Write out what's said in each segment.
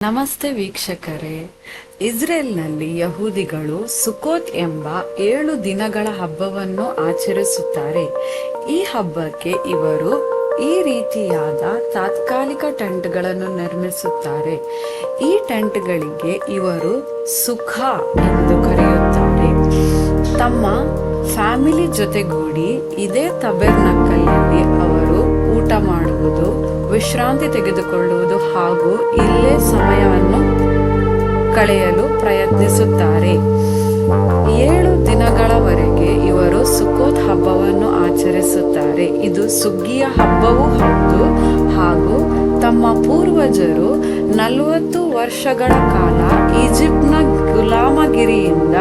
ನಮಸ್ತೆ ವೀಕ್ಷಕರೇ. ಇಸ್ರೇಲ್ನಲ್ಲಿ ಯಹೂದಿಗಳು ಸುಕೋತ್ ಎಂಬ 7 ದಿನಗಳ ಹಬ್ಬವನ್ನು ಆಚರಿಸುತ್ತಾರೆ. ಈ ಹಬ್ಬಕ್ಕೆ ಇವರು ಈ ರೀತಿಯಾದ ತಾತ್ಕಾಲಿಕ ಟೆಂಟ್ಗಳನ್ನು ನಿರ್ಮಿಸುತ್ತಾರೆ. ಈ ಟೆಂಟ್ಗಳಿಗೆ ಇವರು ಸುಖ ಎಂದು ಕರೆಯುತ್ತಾರೆ. ತಮ್ಮ ಫ್ಯಾಮಿಲಿ ಜೊತೆಗೂಡಿ ಇದೇ ತಬೆರ್ನಕಲ್ನಲ್ಲಿ ಅವರು ಊಟ ಮಾಡುವುದು, ವಿಶ್ರಾಂತಿ ತೆಗೆದುಕೊಳ್ಳುವುದು ಹಾಗೂ ಇಲ್ಲೇ ಸಮಯವನ್ನು ಕಳೆಯಲು ಪ್ರಯತ್ನಿಸುತ್ತಾರೆ. 7 ದಿನಗಳವರೆಗೆ ಇವರು ಸುಕೋತ್ ಹಬ್ಬವನ್ನು ಆಚರಿಸುತ್ತಾರೆ. ಇದು ಸುಗ್ಗಿಯ ಹಬ್ಬವೂ ಹೌದು. ಹಾಗೂ ತಮ್ಮ ಪೂರ್ವಜರು 40 ವರ್ಷಗಳ ಕಾಲ ಈಜಿಪ್ಟ್ನ ಗುಲಾಮಗಿರಿಯಿಂದ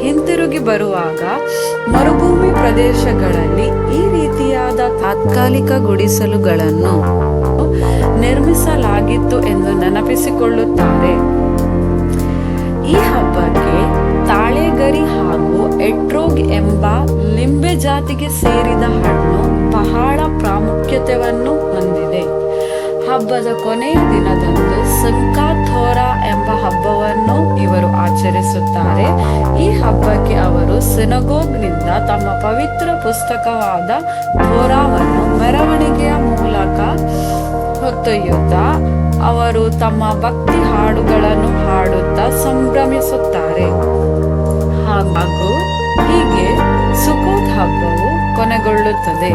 ಹಿಂತಿರುಗಿ ಬರುವಾಗ ಮರುಭೂಮಿ ಪ್ರದೇಶಗಳಲ್ಲಿ ಈ ರೀತಿಯಾದ ತಾತ್ಕಾಲಿಕ ಗುಡಿಸಲುಗಳನ್ನು ನಿರ್ಮಿಸಲಾಗಿತ್ತು ಎಂದು ನೆನಪಿಸಿಕೊಳ್ಳುತ್ತಾರೆ. ಈ ಹಬ್ಬಕ್ಕೆ ತಾಳೆಗರಿ ಹಾಗೂ ಎಟ್ರೋಗ್ ಎಂಬ ಲಿಂಬೆ ಜಾತಿಗೆ ಸೇರಿದ ಹಣ್ಣು ಬಹಳ ಪ್ರಾಮುಖ್ಯತೆಯನ್ನು ಹೊಂದಿದೆ. ಹಬ್ಬದ ಕೊನೆಯ ದಿನದಂದು ಸಿಮ್ಕಾತ್ ತೋರಾ ಎಂಬ ಹಬ್ಬವನ್ನು ಇವರು ಆಚರಿಸುತ್ತಾರೆ. ಈ ಹಬ್ಬಕ್ಕೆ ಅವರು ಸಿನಗೋಗ್ನಿಂದ ತಮ್ಮ ಪವಿತ್ರ ಪುಸ್ತಕವಾದ ತೋರಾವನ್ನು ಮೆರವಣಿಗೆಯ ಮೂಲಕ ಹೊತ್ತೊಯ್ಯುತ್ತಾ ಅವರು ತಮ್ಮ ಭಕ್ತಿ ಹಾಡುಗಳನ್ನು ಹಾಡುತ್ತಾ ಸಂಭ್ರಮಿಸುತ್ತಾರೆ. ಹಾಗೂ ಹೀಗೆ ಸುಕೋತ್ ಹಬ್ಬವು ಕೊನೆಗೊಳ್ಳುತ್ತದೆ.